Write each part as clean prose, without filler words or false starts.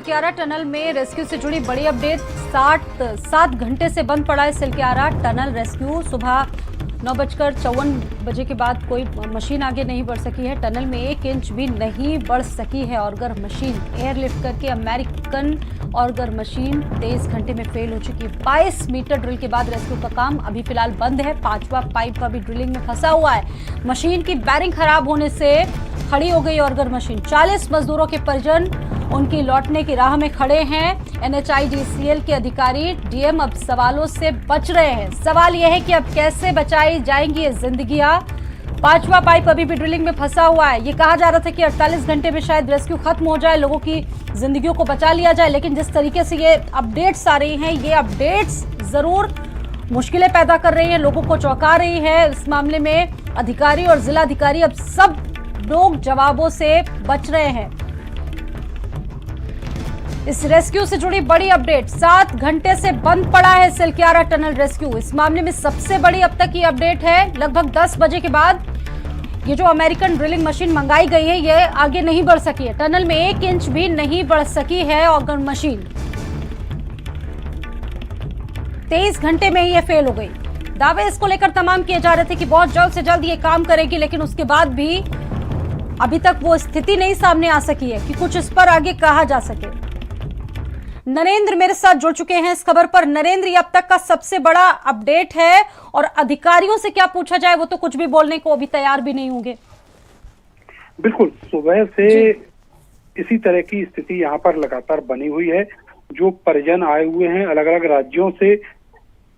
Silkyara tunnel में rescue से जुड़ी बड़ी अपडेट। 7 घंटे से बंद पड़ा है सिलक्यारा टनल रेस्क्यू। सुबह 9:54 के बाद कोई मशीन आगे नहीं बढ़ सकी है। टनल में 1 इंच भी नहीं बढ़ सकी है ऑर्गर मशीन। एयरलिफ्ट करके अमेरिकन ऑर्गर मशीन 23 घंटे में फेल हो चुकी है। 22 मीटर ड्रिल के बाद रेस्क्यू का काम अभी फिलहाल बंद है। 5वां पाइप अभी ड्रिलिंग में फंसा हुआ है। मशीन की बैरिंग खराब होने से खड़ी हो गई ऑर्गर मशीन। 40 मजदूरों के परिजन उनकी लौटने की राह में खड़े हैं। NHIDCL के अधिकारी DM अब सवालों से बच रहे हैं। सवाल यह है कि अब कैसे बचाई जाएंगी ये जिंदगियां। 5वां पाइप अभी भी ड्रिलिंग में फंसा हुआ है। ये कहा जा रहा था कि 48 घंटे में शायद रेस्क्यू खत्म हो जाए, लोगों की जिंदगियों को बचा लिया जाए, लेकिन जिस तरीके से ये अपडेट्स आ रही हैं, ये अपडेट्स जरूर मुश्किलें पैदा कर रही हैं, लोगों को चौंका रही है। इस मामले में अधिकारी और जिलाधिकारी अब सब लोग जवाबों से बच रहे हैं। इस रेस्क्यू से जुड़ी बड़ी अपडेट। 7 घंटे से बंद पड़ा है सिलक्यारा टनल रेस्क्यू। इस मामले में सबसे बड़ी अब तक की अपडेट है। लगभग 10 बजे के बाद ये जो अमेरिकन ड्रिलिंग मशीन मंगाई गई है, ये आगे नहीं बढ़ सकी है। टनल में 1 इंच भी नहीं बढ़ सकी है ऑर्गर मशीन। 23 घंटे में ही ये फेल हो गई। दावे इसको लेकर तमाम किए जा रहे थे कि बहुत जल्द से जल्द ये काम करेगी, लेकिन उसके बाद भी अभी तक वो स्थिति नहीं सामने आ सकी है कि कुछ इस पर आगे कहा जा सके। नरेंद्र मेरे साथ जुड़ चुके हैं इस खबर पर। नरेंद्र, ये अब तक का सबसे बड़ा अपडेट है और अधिकारियों से क्या पूछा जाए वो तो कुछ भी बोलने को अभी तैयार भी नहीं होंगे। बिल्कुल, सुबह से इसी तरह की स्थिति यहाँ पर लगातार बनी हुई है। जो परिजन आए हुए हैं अलग अलग राज्यों से,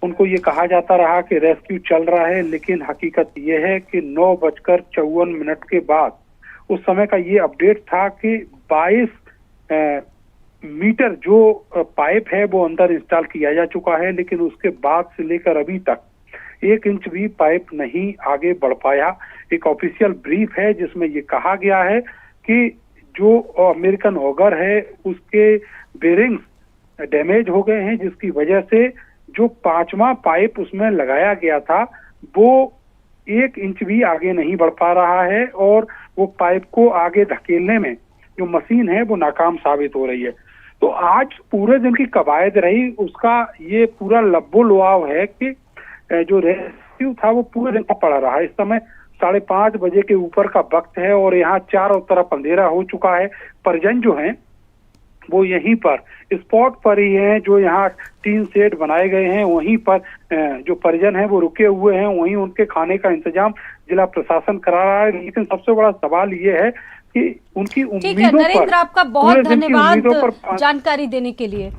उनको ये कहा जाता रहा कि रेस्क्यू चल रहा है, लेकिन हकीकत ये है कि 9:54 के बाद उस समय का ये अपडेट था कि 22 मीटर जो पाइप है वो अंदर इंस्टॉल किया जा चुका है, लेकिन उसके बाद से लेकर अभी तक 1 इंच भी पाइप नहीं आगे बढ़ पाया। एक ऑफिशियल ब्रीफ है जिसमें ये कहा गया है कि जो अमेरिकन ऑगर है उसके बेरिंग्स डैमेज हो गए हैं, जिसकी वजह से जो 5वां पाइप उसमें लगाया गया था वो 1 इंच भी आगे नहीं बढ़ पा रहा है और वो पाइप को आगे धकेलने में जो मशीन है वो नाकाम साबित हो रही है। तो आज पूरे दिन की कवायद रही, उसका ये पूरा लब्बो लुआव है कि जो रेस्क्यू था वो पूरे दिन का पड़ा रहा। इस समय 5:30 बजे के ऊपर का वक्त है और यहाँ चारों तरफ अंधेरा हो चुका है। परिजन जो हैं वो यहीं पर स्पॉट पर ही हैं, जो यहाँ टीन शेड बनाए गए हैं वहीं पर जो परिजन हैं वो रुके हुए हैं, वहीं उनके खाने का इंतजाम जिला प्रशासन करा रहा है। लेकिन सबसे बड़ा सवाल ये है कि उनकी उम्मीदों पर, नरेंद्र, आपका बहुत धन्यवाद जानकारी देने के लिए।